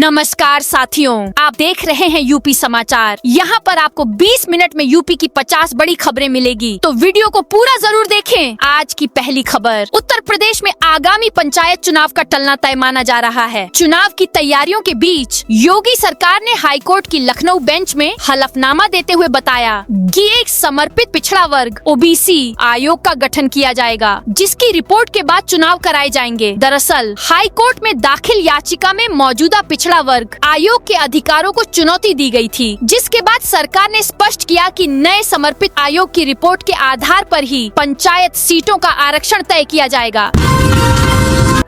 नमस्कार साथियों, आप देख रहे हैं यूपी समाचार। यहाँ पर आपको 20 मिनट में यूपी की 50 बड़ी खबरें मिलेगी, तो वीडियो को पूरा जरूर देखें। आज की पहली खबर, उत्तर प्रदेश में आगामी पंचायत चुनाव का टलना तय माना जा रहा है। चुनाव की तैयारियों के बीच योगी सरकार ने हाईकोर्ट की लखनऊ बेंच में हलफनामा देते हुए बताया कि एक समर्पित पिछड़ा वर्ग ओबीसी आयोग का गठन किया जाएगा, जिसकी रिपोर्ट के बाद चुनाव कराए जाएंगे। दरअसल हाईकोर्ट में दाखिल याचिका में मौजूदा पिछड़ा वर्ग आयोग के अधिकारों को चुनौती दी गई थी, जिसके बाद सरकार ने स्पष्ट किया कि नए समर्पित आयोग की रिपोर्ट के आधार पर ही पंचायत सीटों का आरक्षण तय किया जाएगा।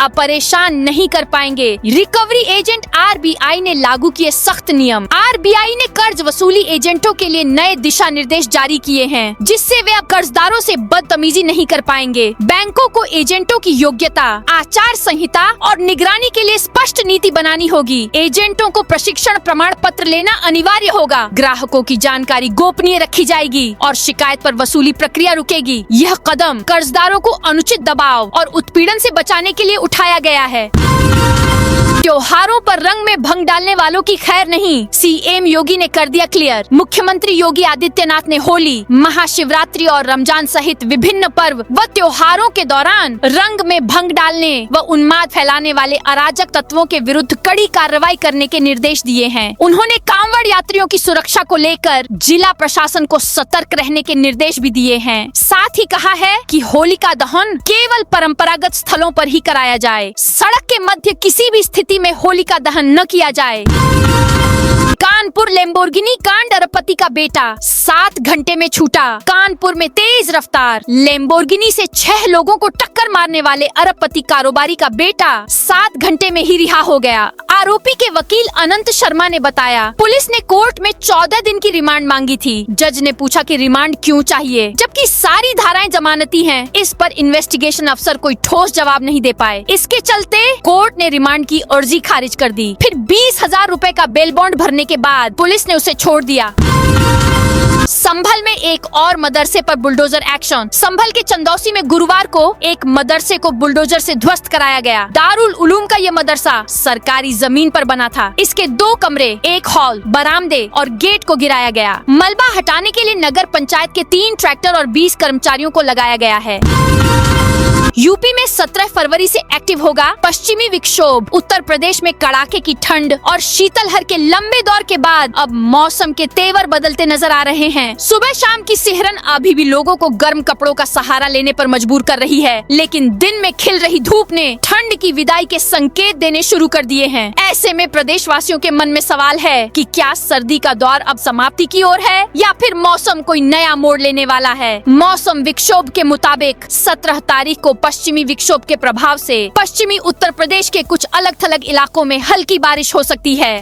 अब परेशान नहीं कर पाएंगे, रिकवरी एजेंट आरबीआई ने लागू किए सख्त नियम। आरबीआई ने कर्ज वसूली एजेंटों के लिए नए दिशा निर्देश जारी किए हैं, जिससे वे अब कर्जदारों से बदतमीजी नहीं कर पाएंगे। बैंकों को एजेंटों की योग्यता, आचार संहिता और निगरानी के लिए स्पष्ट नीति बनानी होगी। एजेंटों को प्रशिक्षण प्रमाण पत्र लेना अनिवार्य होगा। ग्राहकों की जानकारी गोपनीय रखी जाएगी और शिकायत पर वसूली प्रक्रिया रुकेगी। यह कदम कर्जदारों को अनुचित दबाव और उत्पीड़न से बचाने के लिए उठाया गया है। त्योहारों पर रंग में भंग डालने वालों की खैर नहीं, सीएम योगी ने कर दिया क्लियर। मुख्यमंत्री योगी आदित्यनाथ ने होली, महाशिवरात्रि और रमजान सहित विभिन्न पर्व व त्योहारों के दौरान रंग में भंग डालने व उन्माद फैलाने वाले अराजक तत्वों के विरुद्ध कड़ी कार्रवाई करने के निर्देश दिए हैं। उन्होंने कांवड़ यात्रियों की सुरक्षा को लेकर जिला प्रशासन को सतर्क रहने के निर्देश भी दिए हैं। साथ ही कहा है कि होलिका दहन केवल परंपरागत स्थलों पर ही कराया जाए, सड़क के मध्य किसी भी स्थिति में होलिका दहन न किया जाए। कानपुर लैम्बोर्गिनी कांड, अरबपति का बेटा 7 घंटे में छूटा। कानपुर में तेज रफ्तार लैम्बोर्गिनी से 6 लोगों को टक्कर मारने वाले अरबपति कारोबारी का बेटा 7 घंटे में ही रिहा हो गया। आरोपी के वकील अनंत शर्मा ने बताया, पुलिस ने कोर्ट में 14 दिन की रिमांड मांगी थी। जज ने पूछा कि रिमांड क्यों चाहिए, जबकि सारी धाराएं जमानती हैं। इस पर इन्वेस्टिगेशन अफसर कोई ठोस जवाब नहीं दे पाए। इसके चलते कोर्ट ने रिमांड की अर्जी खारिज कर दी। फिर 20,000 रुपए का बेल बॉन्ड भरने के बाद पुलिस ने उसे छोड़ दिया। संभल में एक और मदरसे पर बुलडोजर एक्शन। संभल के चंदौसी में गुरुवार को एक मदरसे को बुलडोजर से ध्वस्त कराया गया। दारुल उलूम का यह मदरसा सरकारी जमीन पर बना था। इसके 2 कमरे, एक हॉल, बरामदे और गेट को गिराया गया। मलबा हटाने के लिए नगर पंचायत के 3 ट्रैक्टर और 20 कर्मचारियों को लगाया गया है। यूपी में 17 फरवरी से एक्टिव होगा पश्चिमी विक्षोभ। उत्तर प्रदेश में कड़ाके की ठंड और शीतलहर के लंबे दौर के बाद अब मौसम के तेवर बदलते नजर आ रहे हैं। सुबह शाम की सिहरन अभी भी लोगों को गर्म कपड़ों का सहारा लेने पर मजबूर कर रही है, लेकिन दिन में खिल रही धूप ने ठंड की विदाई के संकेत देने शुरू कर दिए हैं। ऐसे में प्रदेशवासियों के मन में सवाल है कि क्या सर्दी का दौर अब समाप्ति की ओर है या फिर मौसम कोई नया मोड़ लेने वाला है। मौसम विक्षोभ के मुताबिक 17 तारीख को पश्चिमी विक्षोभ के प्रभाव से पश्चिमी उत्तर प्रदेश के कुछ अलग-थलग इलाकों में हल्की बारिश हो सकती है।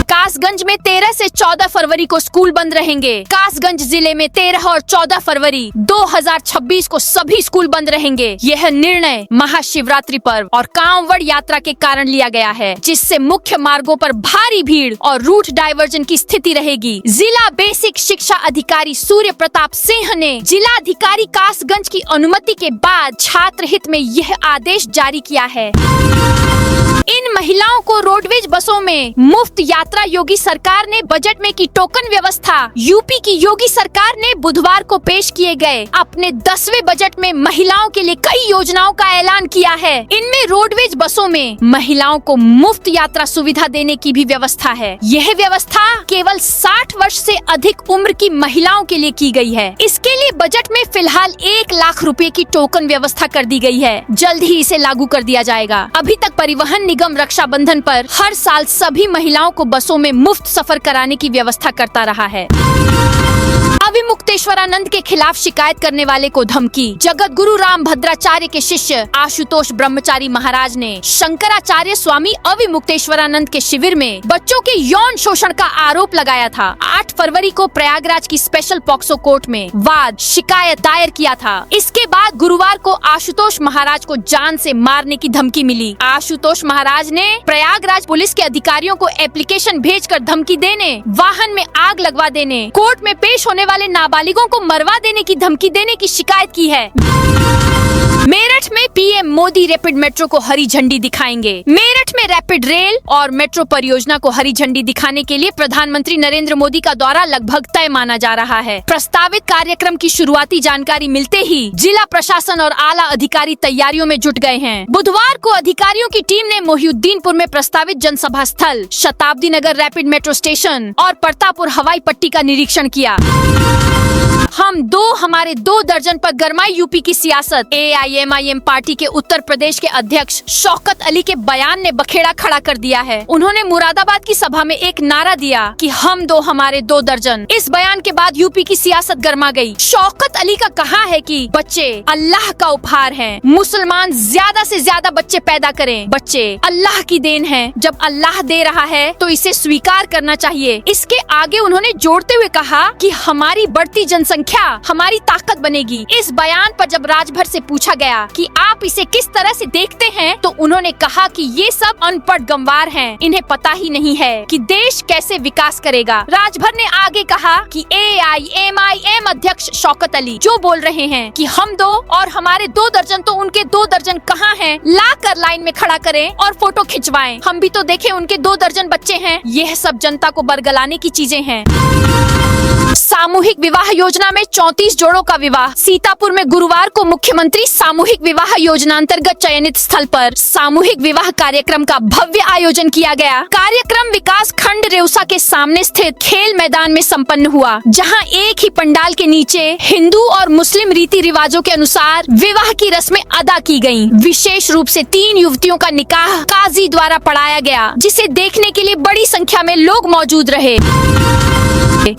कासगंज में 13 से 14 फरवरी को स्कूल बंद रहेंगे। कासगंज जिले में 13 और 14 फरवरी 2026 को सभी स्कूल बंद रहेंगे। यह निर्णय महाशिवरात्रि पर्व और कांवड़ यात्रा के कारण लिया गया है, जिससे मुख्य मार्गों पर भारी भीड़ और रूट डायवर्जन की स्थिति रहेगी। जिला बेसिक शिक्षा अधिकारी सूर्य प्रताप सिंह ने जिलाधिकारी कासगंज की अनुमति के बाद छात्र हित में यह आदेश जारी किया है। इन महिलाओं को रोडवेज बसों में मुफ्त यात्रा योगी सरकार ने बजट में की टोकन व्यवस्था। यूपी की योगी सरकार ने बुधवार को पेश किए गए अपने 10वें बजट में महिलाओं के लिए कई योजनाओं का ऐलान किया है। इनमें रोडवेज बसों में महिलाओं को मुफ्त यात्रा सुविधा देने की भी व्यवस्था है। यह व्यवस्था केवल 60 वर्ष से अधिक उम्र की महिलाओं के लिए की गई है। इसके लिए बजट में फिलहाल 1 लाख रुपए की टोकन व्यवस्था कर दी गई है। जल्द ही इसे लागू कर दिया जाएगा। अभी तक परिवहन निगम रक्षाबंधन पर हर साल सभी महिलाओं को बसों में मुफ्त सफर कराने की व्यवस्था करता रहा है। अविमुक्तेश्वरानंद के खिलाफ शिकायत करने वाले को धमकी। जगत गुरु राम भद्राचार्य के शिष्य आशुतोष ब्रह्मचारी महाराज ने शंकराचार्य स्वामी अविमुक्तेश्वरानंद के शिविर में बच्चों के यौन शोषण का आरोप लगाया था। 8 फरवरी को प्रयागराज की स्पेशल पॉक्सो कोर्ट में वाद शिकायत दायर किया था। इसके बाद गुरुवार को आशुतोष महाराज को जान से मारने की धमकी मिली। आशुतोष महाराज महाराज ने प्रयागराज पुलिस के अधिकारियों को एप्लीकेशन भेजकर धमकी देने, वाहन में आग लगवा देने, कोर्ट में पेश होने वाले नाबालिगों को मरवा देने की धमकी देने की शिकायत की है। मेरठ में पीएम मोदी रैपिड मेट्रो को हरी झंडी दिखाएंगे। मेरठ में रैपिड रेल और मेट्रो परियोजना को हरी झंडी दिखाने के लिए प्रधानमंत्री नरेंद्र मोदी का दौरा लगभग तय माना जा रहा है। प्रस्तावित कार्यक्रम की शुरुआती जानकारी मिलते ही जिला प्रशासन और आला अधिकारी तैयारियों में जुट गए हैं। बुधवार को अधिकारियों की टीम ने मोहिउद्दीनपुर में प्रस्तावित जनसभा स्थल, शताब्दी नगर रैपिड मेट्रो स्टेशन और प्रतापपुर हवाई पट्टी का निरीक्षण किया। हमारे 2 दर्जन पर गरमाई यूपी की सियासत। AIMIM पार्टी के उत्तर प्रदेश के अध्यक्ष शौकत अली के बयान ने बखेड़ा खड़ा कर दिया है। उन्होंने मुरादाबाद की सभा में एक नारा दिया कि हमारे 2 दर्जन। इस बयान के बाद यूपी की सियासत गर्मा गई। शौकत अली का कहा है कि बच्चे अल्लाह का उपहार हैं। मुसलमान ज्यादा से ज्यादा बच्चे पैदा करें। बच्चे अल्लाह की देन है। जब अल्लाह दे रहा है तो इसे स्वीकार करना चाहिए। इसके आगे उन्होंने जोड़ते हुए कहा कि हमारी बढ़ती जनसंख्या हमारी ताकत बनेगी। इस बयान पर जब राजभर से पूछा गया कि आप इसे किस तरह से देखते हैं, तो उन्होंने कहा कि ये सब अनपढ़ गंवार हैं। इन्हें पता ही नहीं है कि देश कैसे विकास करेगा। राजभर ने आगे कहा कि AIMIM अध्यक्ष शौकत अली जो बोल रहे हैं कि हम 2 और हमारे 2 दर्जन, तो उनके 2 दर्जन कहाँ हैं? लाकर लाइन में खड़ा करें और फोटो खिंचवाएं। हम भी तो देखें उनके 2 दर्जन बच्चे हैं। यह सब जनता को बरगलाने की चीजें हैं। सामूहिक विवाह योजना में 34 जोड़ों का विवाह। सीतापुर में गुरुवार को मुख्यमंत्री सामूहिक विवाह योजना अंतर्गत चयनित स्थल पर सामूहिक विवाह कार्यक्रम का भव्य आयोजन किया गया। कार्यक्रम विकास खंड रेउसा के सामने स्थित खेल मैदान में संपन्न हुआ, जहां एक ही पंडाल के नीचे हिंदू और मुस्लिम रीति रिवाजों के अनुसार विवाह की रस्में अदा की गयी। विशेष रूप से 3 युवतियों का निकाह काजी द्वारा पढ़ाया गया, जिसे देखने के लिए बड़ी संख्या में लोग मौजूद रहे।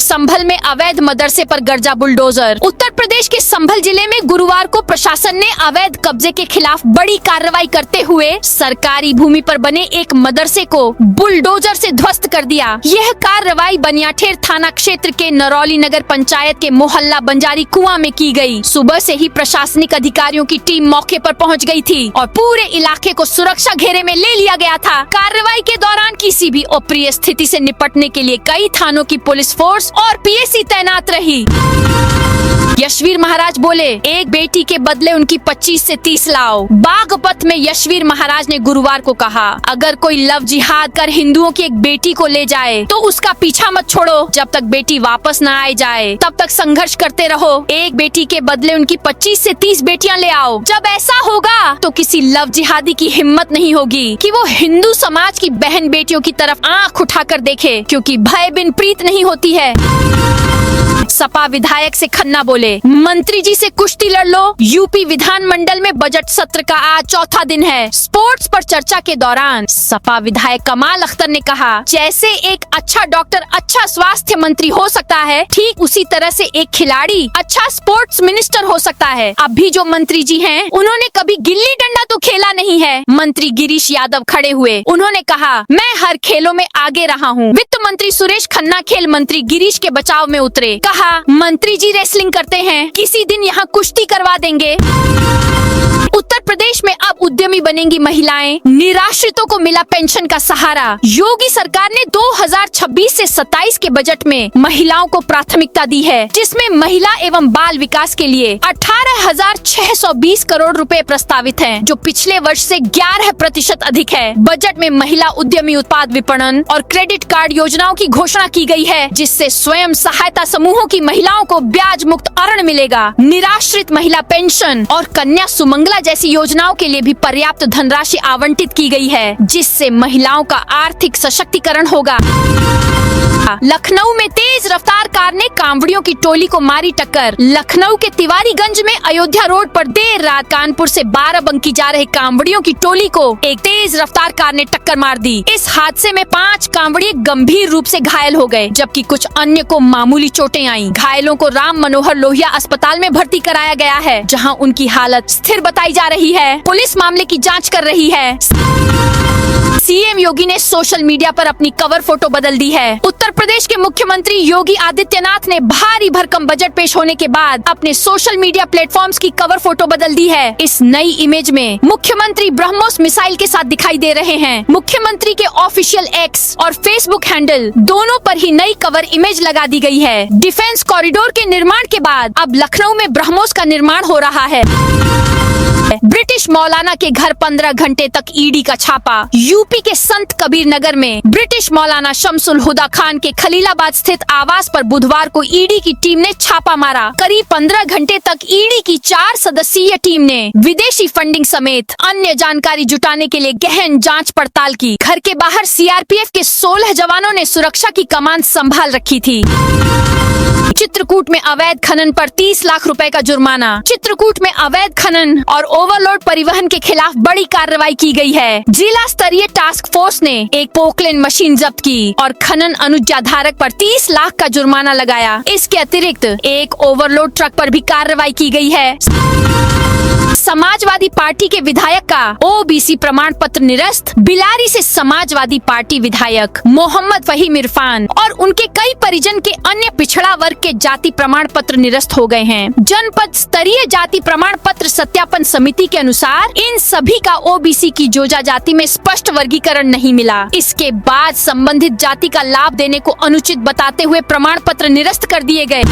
संभल में अवैध मदरसे पर गर्जा बुलडोजर। उत्तर प्रदेश के संभल जिले में गुरुवार को प्रशासन ने अवैध कब्जे के खिलाफ बड़ी कार्रवाई करते हुए सरकारी भूमि पर बने एक मदरसे को बुलडोजर से ध्वस्त कर दिया। यह कार्रवाई बनियाठेर थाना क्षेत्र के नरौली नगर पंचायत के मोहल्ला बंजारी कुआं में की गई। सुबह से ही प्रशासनिक अधिकारियों की टीम मौके पर पहुंच गई थी और पूरे इलाके को सुरक्षा घेरे में ले लिया गया था। कार्रवाई के दौरान किसी भी अप्रिय स्थिति से निपटने के लिए कई थानों की पुलिस फोर्स और PSC तैनात रही। यशवीर महाराज बोले, एक बेटी के बदले उनकी 25 से 30 लाओ। बागपत में यशवीर महाराज ने गुरुवार को कहा, अगर कोई लव जिहाद कर हिंदुओं की एक बेटी को ले जाए तो उसका पीछा मत छोड़ो। जब तक बेटी वापस न आ जाए तब तक संघर्ष करते रहो। एक बेटी के बदले उनकी 25 से 30 बेटियां ले आओ। जब ऐसा होगा तो किसी लव जिहादी की हिम्मत नहीं होगी कि वो हिंदू समाज की बहन बेटियों की तरफ आंख उठाकर देखे, क्योंकि भय बिन प्रीत नहीं होती है। सपा विधायक से खन्ना बोले, मंत्री जी से कुश्ती लड़ लो। यूपी विधानमंडल में बजट सत्र का आज चौथा दिन है। स्पोर्ट्स पर चर्चा के दौरान सपा विधायक कमाल अख्तर ने कहा, जैसे एक अच्छा डॉक्टर अच्छा स्वास्थ्य मंत्री हो सकता है, ठीक उसी तरह से एक खिलाड़ी अच्छा स्पोर्ट्स मिनिस्टर हो सकता है। अभी जो मंत्री जी हैं, उन्होंने कभी गिल्ली डंडा तो खेला नहीं है। मंत्री गिरीश यादव खड़े हुए, उन्होंने कहा, मैं हर खेलों में आगे रहा हूँ। वित्त मंत्री सुरेश खन्ना खेल मंत्री गिरीश के बचाव में उतरे, कहा, मंत्री जी रेसलिंग करते हैं, किसी दिन यहाँ कुश्ती करवा देंगे। उत्तर प्रदेश में अब उद्यमी बनेंगी महिलाएं। निराश्रितों को मिला पेंशन का सहारा। योगी सरकार ने 2026 से 27 के बजट में महिलाओं को प्राथमिकता दी है, जिसमें महिला एवं बाल विकास के लिए 18,620 करोड़ रुपए प्रस्तावित हैं, जो पिछले वर्ष से 11% अधिक है। बजट में महिला उद्यमी उत्पाद विपणन और क्रेडिट कार्ड योजनाओं की घोषणा की गई है, जिससे स्वयं सहायता समूहों की महिलाओं को ब्याज मुक्त ऋण मिलेगा। निराश्रित महिला पेंशन और कन्या सुमंगला जैसी योजनाओं के लिए भी पर्याप्त धनराशि आवंटित की गई है, जिससे महिलाओं का आर्थिक सशक्तिकरण होगा। लखनऊ में तेज रफ्तार कार ने कांवड़ियों की टोली को मारी टक्कर। लखनऊ के तिवारीगंज में अयोध्या रोड पर देर रात कानपुर से बाराबंकी जा रहे कांवड़ियों की टोली को एक तेज रफ्तार कार ने टक्कर मार दी। इस हादसे में 5 कांवड़िए गंभीर रूप से घायल हो गए, जबकि कुछ अन्य को मामूली चोटें आईं। घायलों को राम मनोहर लोहिया अस्पताल में भर्ती कराया गया है, जहां उनकी हालत स्थिर बताई जा रही रही है। पुलिस मामले की जांच कर रही है। सीएम योगी ने सोशल मीडिया पर अपनी कवर फोटो बदल दी है। उत्तर प्रदेश के मुख्यमंत्री योगी आदित्यनाथ ने भारी भरकम बजट पेश होने के बाद अपने सोशल मीडिया प्लेटफॉर्म्स की कवर फोटो बदल दी है। इस नई इमेज में मुख्यमंत्री ब्रह्मोस मिसाइल के साथ दिखाई दे रहे हैं। मुख्यमंत्री के ऑफिशियल एक्स और फेसबुक हैंडल दोनों पर ही नई कवर इमेज लगा दी गई है। डिफेंस कॉरिडोर के निर्माण के बाद अब लखनऊ में ब्रह्मोस का निर्माण हो रहा है। ब्रिटिश मौलाना के घर 15 घंटे तक ईडी का छापा। यूपी के संत कबीर नगर में ब्रिटिश मौलाना शमसुल हुदा खान के खलीलाबाद स्थित आवास पर बुधवार को ईडी की टीम ने छापा मारा। करीब 15 घंटे तक ईडी की 4 सदस्यीय टीम ने विदेशी फंडिंग समेत अन्य जानकारी जुटाने के लिए गहन जांच पड़ताल की। घर के बाहर सीआरपीएफ के 16 जवानों ने सुरक्षा की कमान संभाल रखी थी। चित्रकूट में अवैध खनन पर 30 लाख रुपए का जुर्माना। चित्रकूट में अवैध खनन और ओवरलोड परिवहन के खिलाफ बड़ी कार्रवाई की गई है। जिला स्तरीय टास्क फोर्स ने एक पोकलेन मशीन जब्त की और खनन अनुज्ञाधारक पर 30 लाख का जुर्माना लगाया। इसके अतिरिक्त एक ओवरलोड ट्रक पर भी कार्रवाई की गई है। समाजवादी पार्टी के विधायक का ओबीसी प्रमाण पत्र निरस्त। बिलारी से समाजवादी पार्टी विधायक मोहम्मद फहीम इरफान और उनके कई परिजन के अन्य पिछड़ा वर्ग के जाति प्रमाण पत्र निरस्त हो गए हैं। जनपद स्तरीय जाति प्रमाण पत्र सत्यापन समिति के अनुसार इन सभी का ओबीसी की जोजा जाति में स्पष्ट वर्गीकरण नहीं मिला। इसके बाद संबंधित जाति का लाभ देने को अनुचित बताते हुए प्रमाण पत्र निरस्त कर दिए गए।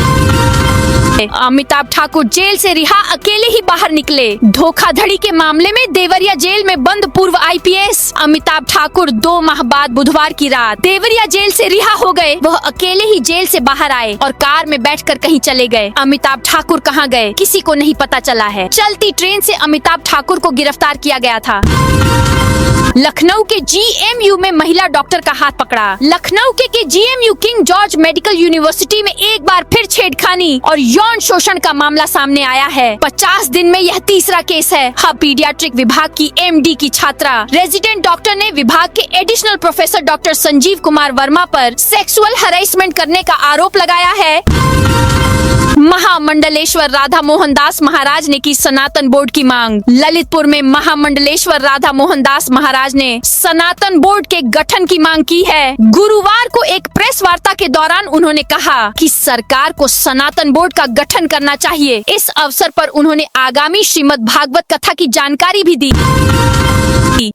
अमिताभ ठाकुर जेल से रिहा अकेले ही बाहर निकले। धोखाधड़ी के मामले में देवरिया जेल में बंद पूर्व आईपीएस अमिताभ ठाकुर 2 माह बाद बुधवार की रात देवरिया जेल से रिहा हो गए। वह अकेले ही जेल से बाहर आए और कार में बैठकर कहीं चले गए। अमिताभ ठाकुर कहां गए किसी को नहीं पता चला है। चलती ट्रेन से अमिताभ ठाकुर को गिरफ्तार किया गया था। लखनऊ के जीएमयू में महिला डॉक्टर का हाथ पकड़ा। लखनऊ के GMU king George medical university में एक बार फिर छेड़खानी और यौन शोषण का मामला सामने आया है। 50 दिन में यह तीसरा केस है। पीडियाट्रिक विभाग की एमडी की छात्रा रेजिडेंट डॉक्टर ने विभाग के additional professor doctor Sanjeev Kumar Verma पर सेक्सुअल हैरेसमेंट करने का आरोप लगाया है। महामंडलेश्वर राधा मोहनदास महाराज ने की सनातन बोर्ड की मांग। ललितपुर में महामंडलेश्वर राधा मोहनदास महाराज ने सनातन बोर्ड के गठन की मांग की है। गुरुवार को एक प्रेस वार्ता के दौरान उन्होंने कहा कि सरकार को सनातन बोर्ड का गठन करना चाहिए। इस अवसर पर उन्होंने आगामी श्रीमद् भागवत कथा की जानकारी भी दी।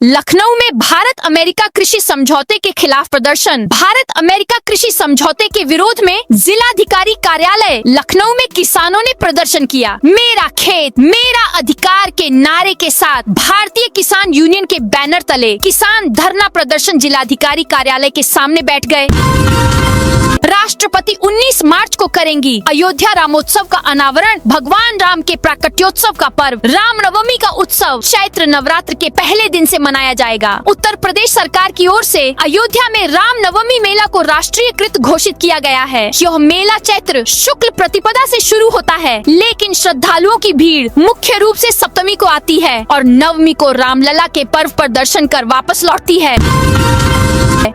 लखनऊ में भारत अमेरिका कृषि समझौते के खिलाफ प्रदर्शन। भारत अमेरिका कृषि समझौते के विरोध में जिलाधिकारी कार्यालय लखनऊ में किसानों ने प्रदर्शन किया। मेरा खेत मेरा अधिकार के नारे के साथ भारतीय किसान यूनियन के बैनर तले किसान धरना प्रदर्शन जिलाधिकारी कार्यालय के सामने बैठ गए। राष्ट्रपति 19 मार्च को करेंगी अयोध्या रामोत्सव का अनावरण। भगवान राम के प्राकट्योत्सव का पर्व रामनवमी का उत्सव चैत्र नवरात्र के पहले दिन से मनाया जाएगा। उत्तर प्रदेश सरकार की ओर से अयोध्या में रामनवमी मेला को राष्ट्रीयकृत घोषित किया गया है। यह मेला चैत्र शुक्ल प्रतिपदा से शुरू होता है, लेकिन श्रद्धालुओं की भीड़ मुख्य रूप से सप्तमी को आती है और नवमी को रामलला के पर्व पर दर्शन कर वापस लौटती है।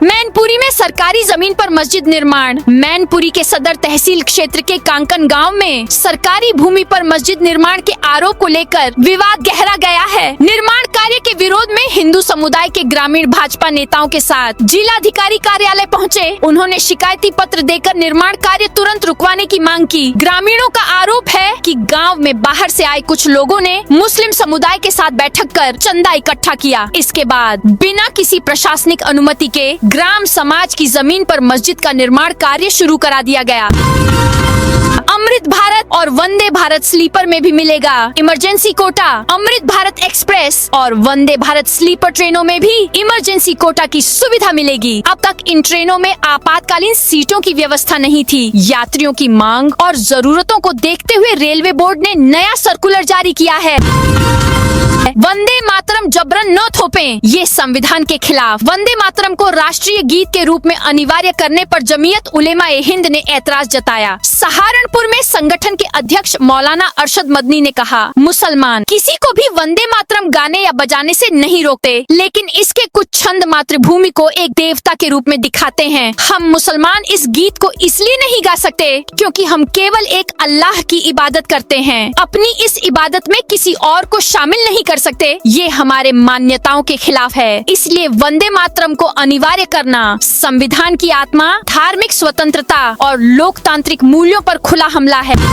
मैनपुरी में सरकारी जमीन पर मस्जिद निर्माण। मैनपुरी के सदर तहसील क्षेत्र के कांकन गांव में सरकारी भूमि पर मस्जिद निर्माण के आरोप को लेकर विवाद गहरा गया है। निर्माण कार्य के विरोध में हिंदू समुदाय के ग्रामीण भाजपा नेताओं के साथ जिलाधिकारी कार्यालय पहुंचे। उन्होंने शिकायती पत्र देकर निर्माण कार्य तुरंत रुकवाने की मांग की। ग्रामीणों का आरोप है कि गाँव में बाहर से आए कुछ लोगों ने मुस्लिम समुदाय के साथ बैठक कर चंदा इकट्ठा किया। इसके बाद बिना किसी प्रशासनिक अनुमति के ग्राम समाज की जमीन पर मस्जिद का निर्माण कार्य शुरू करा दिया गया। अमृत भारत और वंदे भारत स्लीपर में भी मिलेगा इमरजेंसी कोटा। अमृत भारत एक्सप्रेस और वंदे भारत स्लीपर ट्रेनों में भी इमरजेंसी कोटा की सुविधा मिलेगी। अब तक इन ट्रेनों में आपातकालीन सीटों की व्यवस्था नहीं थी। यात्रियों की मांग और जरूरतों को देखते हुए रेलवे बोर्ड ने नया सर्कुलर जारी किया है। वंदे मातरम जबरन न थोपें, ये संविधान के खिलाफ। वंदे मातरम को राष्ट्रीय गीत के रूप रूप में अनिवार्य करने पर जमीयत उलेमा ए हिंद ने ऐतराज जताया। सहारनपुर में संगठन के अध्यक्ष मौलाना अरशद मदनी ने कहा, मुसलमान किसी को भी वंदे मातरम गाने या बजाने से नहीं रोकते, लेकिन इसके कुछ छंद मातृभूमि को एक देवता के रूप में दिखाते हैं। हम मुसलमान इस गीत को इसलिए नहीं गा सकते क्योंकि हम केवल एक अल्लाह की इबादत करते हैं। अपनी इस इबादत में किसी और को शामिल नहीं कर सकते। ये हमारे मान्यताओं के खिलाफ है। इसलिए वंदे मातरम को अनिवार्य करना संविधान की आत्मा, धार्मिक स्वतंत्रता और लोकतांत्रिक मूल्यों पर खुला हमला है।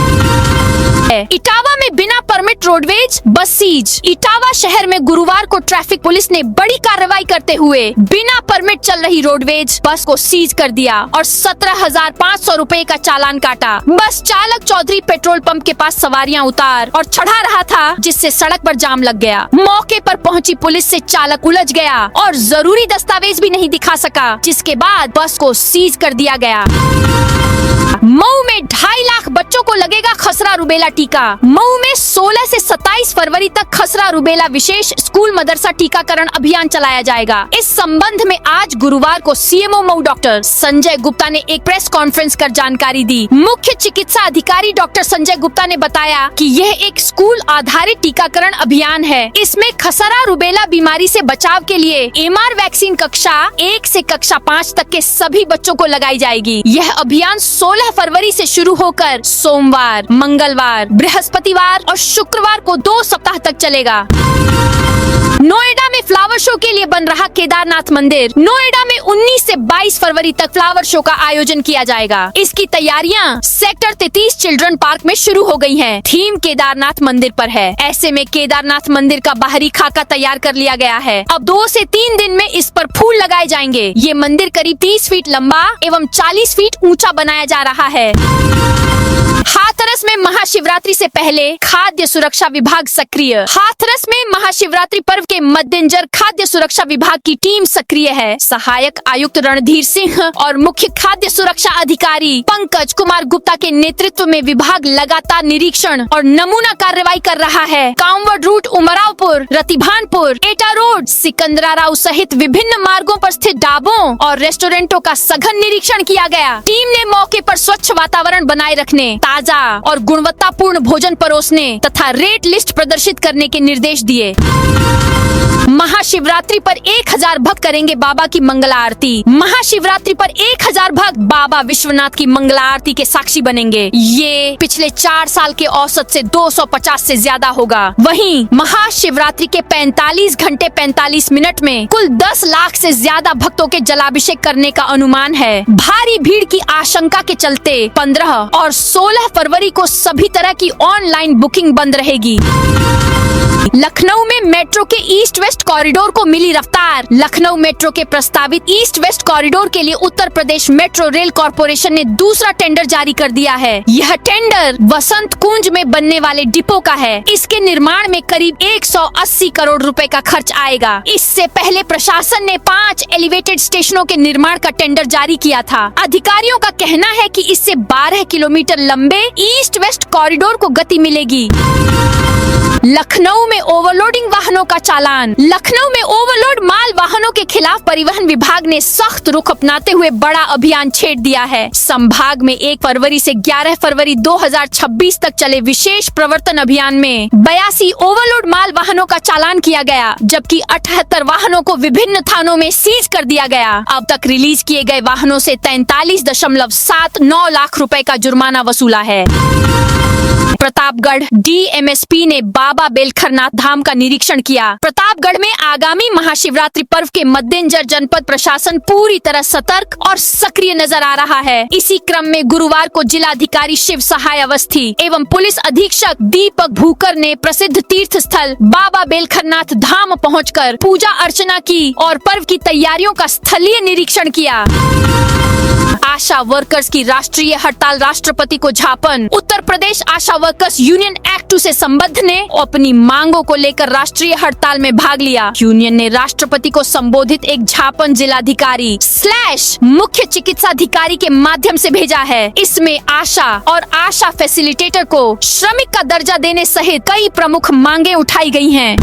इटावा में बिना permit roadways bus seize. Etawah शहर में गुरुवार को ट्रैफिक पुलिस ने बड़ी कार्रवाई करते हुए बिना परमिट चल रही रोडवेज बस को सीज कर दिया और 17,500 रुपए का चालान काटा। बस चालक चौधरी पेट्रोल पंप के पास सवारियां उतार और चढ़ा रहा था, जिससे सड़क पर जाम लग गया। मौके पर पहुंची पुलिस से चालक उलझ गया और जरूरी दस्तावेज भी नहीं दिखा सका, जिसके बाद बस को सीज कर दिया गया। मऊ में 2.5 लाख बच्चों को लगेगा खसरा रुबेला टीका। मऊ में 16 से 27 फरवरी तक खसरा रुबेला विशेष स्कूल मदरसा टीकाकरण अभियान चलाया जाएगा। इस संबंध में आज गुरुवार को सीएमओ मऊ डॉक्टर संजय गुप्ता ने एक प्रेस कॉन्फ्रेंस कर जानकारी दी। मुख्य चिकित्सा अधिकारी डॉक्टर संजय गुप्ता ने बताया कि यह एक स्कूल आधारित टीकाकरण अभियान है। इसमें खसरा रुबेला बीमारी से बचाव के लिए एमआर वैक्सीन कक्षा 1 से कक्षा 5 तक के सभी बच्चों को लगाई जाएगी। यह अभियान 16 फरवरी से शुरू होकर सोमवार, मंगलवार, बृहस्पतिवार और शुक्रवार को 2 सप्ताह तक चलेगा। नोएडा में फ्लावर शो के लिए बन रहा केदारनाथ मंदिर। नोएडा में 19 से 22 फरवरी तक फ्लावर शो का आयोजन किया जाएगा। इसकी तैयारियां सेक्टर 33 चिल्ड्रन पार्क में शुरू हो गई हैं। थीम केदारनाथ मंदिर पर है। ऐसे में केदारनाथ मंदिर का बाहरी खाका तैयार कर लिया गया है। अब 2 से 3 दिन में इस पर फूल लगाए जाएंगे। ये मंदिर करीब 30 फीट लंबा एवं 40 फीट ऊंचा बनाया जा रहा है। हाथरस में महाशिवरात्रि से पहले खाद्य सुरक्षा विभाग सक्रिय। हाथरस में महाशिवरात्रि पर्व के मद्देनजर खाद्य सुरक्षा विभाग की टीम सक्रिय है। सहायक आयुक्त रणधीर सिंह और मुख्य खाद्य सुरक्षा अधिकारी पंकज कुमार गुप्ता के नेतृत्व में विभाग लगातार निरीक्षण और नमूना कार्रवाई कर रहा है। कामवड रूट, उमरावपुर, रतिभानपुर, एटा रोड, सिकंदरा राव सहित विभिन्न मार्गों पर स्थित ढाबों और रेस्टोरेंटों का सघन निरीक्षण किया गया। टीम ने मौके पर स्वच्छ वातावरण बनाए रखने, ताजा और गुणवत्तापूर्ण भोजन परोसने तथा रेट लिस्ट प्रदर्शित करने के निर्देश दिए। महाशिवरात्रि पर 1000 भक्त करेंगे बाबा की मंगला आरती। महाशिवरात्रि पर 1000 भक्त बाबा विश्वनाथ की मंगला आरती के साक्षी बनेंगे। ये पिछले 4 साल के औसत से 250 से ज्यादा होगा। वहीं महाशिवरात्रि के 45 घंटे 45 मिनट में कुल 10 लाख से ज्यादा भक्तों के जलाभिषेक करने का अनुमान है। भारी भीड़ की आशंका के चलते 15 और 16 फरवरी को सभी तरह की ऑनलाइन बुकिंग बंद रहेगी। लखनऊ में मेट्रो के ईस्ट वेस्ट कॉरिडोर को मिली रफ्तार। लखनऊ मेट्रो के प्रस्तावित ईस्ट वेस्ट कॉरिडोर के लिए Uttar Pradesh metro rail corporation ने दूसरा टेंडर जारी कर दिया है। यह टेंडर वसंत कुंज में बनने वाले डिपो का है। इसके निर्माण में करीब 180 करोड़ रुपए का खर्च आएगा। इससे पहले प्रशासन ने 5 एलिवेटेड स्टेशनों के निर्माण का टेंडर जारी किया था। अधिकारियों का कहना है कि इससे 12 किलोमीटर लंबे ईस्ट वेस्ट कॉरिडोर को गति मिलेगी। लखनऊ में ओवरलोडिंग वाहनों का चालान। लखनऊ में ओवरलोड माल वाहनों के खिलाफ परिवहन विभाग ने सख्त रुख अपनाते हुए बड़ा अभियान छेड़ दिया है। संभाग में 1 फरवरी से 11 फरवरी 2026 तक चले विशेष प्रवर्तन अभियान में 82 ओवरलोड माल वाहनों का चालान किया गया, जबकि 78 वाहनों को विभिन्न थानों में सीज कर दिया गया। अब तक रिलीज किए गए वाहनों से 43.79 लाख रुपए का जुर्माना वसूला है। प्रतापगढ़ डीएमएसपी ने बाबा बेलखरनाथ धाम का निरीक्षण किया। प्रतापगढ़ में आगामी महाशिवरात्रि पर्व के मद्देनजर जनपद प्रशासन पूरी तरह सतर्क और सक्रिय नजर आ रहा है। इसी क्रम में गुरुवार को जिलाधिकारी शिव सहाय अवस्थी एवं पुलिस अधीक्षक दीपक भूकर ने प्रसिद्ध तीर्थ स्थल बाबा बेलखरनाथ धाम पहुंचकर पूजा अर्चना की और पर्व की तैयारियों का स्थलीय निरीक्षण किया। आशा वर्कर्स की राष्ट्रीय हड़ताल, राष्ट्रपति को झापन। उत्तर प्रदेश आशा वर्कर्स यूनियन एक्ट 2 से संबद्ध ने अपनी मांगों को लेकर राष्ट्रीय हड़ताल में भाग लिया। यूनियन ने राष्ट्रपति को संबोधित एक झापन जिलाधिकारी / मुख्य चिकित्सा अधिकारी के माध्यम से भेजा है। इसमें आशा और आशा फैसिलिटेटर को श्रमिक का दर्जा देने सहित कई प्रमुख मांगे उठाई गई हैं।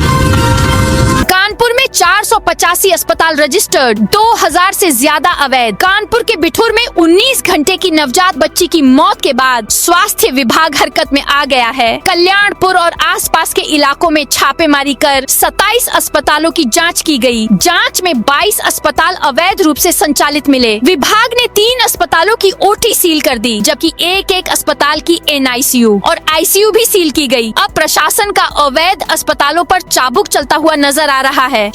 कानपुर में 485 अस्पताल रजिस्टर्ड, 2000 से ज्यादा अवैध। कानपुर के बिठूर में 19 घंटे की नवजात बच्ची की मौत के बाद स्वास्थ्य विभाग हरकत में आ गया है। कल्याणपुर और आसपास के इलाकों में छापेमारी कर 27 अस्पतालों की जांच की गई। जांच में 22 अस्पताल अवैध रूप से संचालित मिले। विभाग ने 3 अस्पतालों की ओटी सील कर दी, जबकि एक अस्पताल की NICU और ICU भी सील की गई। अब प्रशासन का अवैध अस्पतालों पर चाबुक चलता हुआ नजर आ रहा है।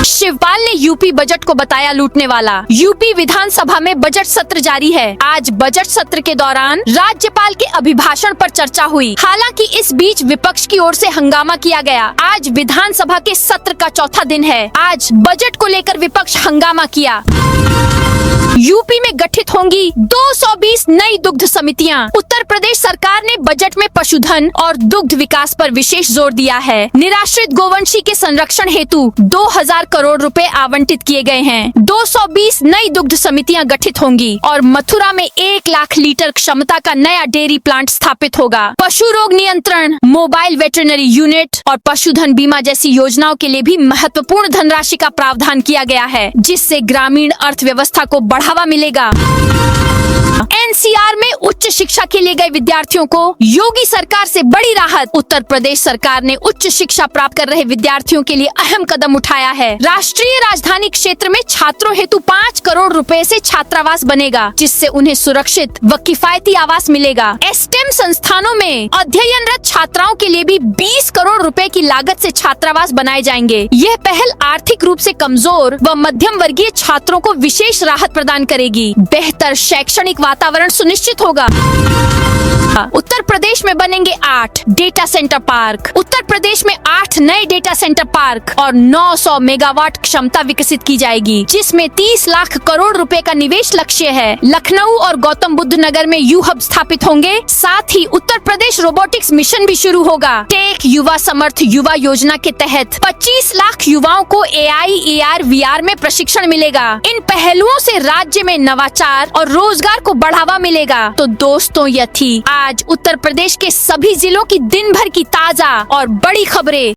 शिवपाल ने यूपी बजट को बताया लूटने वाला। यूपी विधानसभा में बजट सत्र जारी है। आज बजट सत्र के दौरान राज्यपाल के अभिभाषण पर चर्चा हुई। हालांकि इस बीच विपक्ष की ओर से हंगामा किया गया। आज विधानसभा के सत्र का चौथा दिन है। आज बजट को लेकर विपक्ष हंगामा किया। यूपी में गठित होंगी 220 नई दुग्ध समितियां। उत्तर प्रदेश सरकार ने बजट में पशुधन और दुग्ध विकास पर विशेष जोर दिया है। निराश्रित गोवंशी के संरक्षण हेतु 2000 करोड़ रुपए आवंटित किए गए हैं। 220 नई दुग्ध समितियां गठित होंगी और मथुरा में 1 लाख लीटर क्षमता का नया डेयरी प्लांट स्थापित होगा। पशु रोग नियंत्रण, मोबाइल वेटरनरी यूनिट और पशुधन बीमा जैसी योजनाओं के लिए भी महत्वपूर्ण धनराशि का प्रावधान किया गया है, जिससे ग्रामीण अर्थव्यवस्था को बढ़ावा मिलेगा। NCR में उच्च शिक्षा के लिए गए विद्यार्थियों को योगी सरकार से बड़ी राहत। उत्तर प्रदेश सरकार ने उच्च शिक्षा प्राप्त कर रहे विद्यार्थियों के लिए अहम कदम उठाया है। राष्ट्रीय राजधानी क्षेत्र में छात्रों हेतु 5 करोड़ रुपए से छात्रावास बनेगा, जिससे उन्हें सुरक्षित व किफायती आवास मिलेगा। STEM संस्थानों में अध्ययनरत छात्राओं के लिए भी 20 करोड़ रुपए की लागत से छात्रावास बनाए जाएंगे। यह पहल आर्थिक रूप से कमजोर व मध्यम वर्गीय छात्रों को विशेष राहत प्रदान करेगी। बेहतर शैक्षणिक वातावरण सुनिश्चित होगा। उत्तर प्रदेश में बनेंगे 8 data centre park. Uttar Pradesh में 8 नए डेटा सेंटर पार्क और 900 मेगावाट क्षमता विकसित की जाएगी, जिसमें 30 लाख करोड़ रुपए का निवेश लक्ष्य है। लखनऊ और गौतम बुद्ध नगर में यू हब स्थापित होंगे। साथ ही उत्तर प्रदेश रोबोटिक्स मिशन भी शुरू होगा। टेक युवा समर्थ युवा योजना के तहत 25 लाख युवाओं को AI, AR, VR में प्रशिक्षण मिलेगा। इन पहलुओं से राज्य में नवाचार और रोजगार को बढ़ावा मिलेगा। तो दोस्तों, यह थी आज उत्तर प्रदेश के सभी जिलों की दिन भर की ताजा और बड़ी खबरें।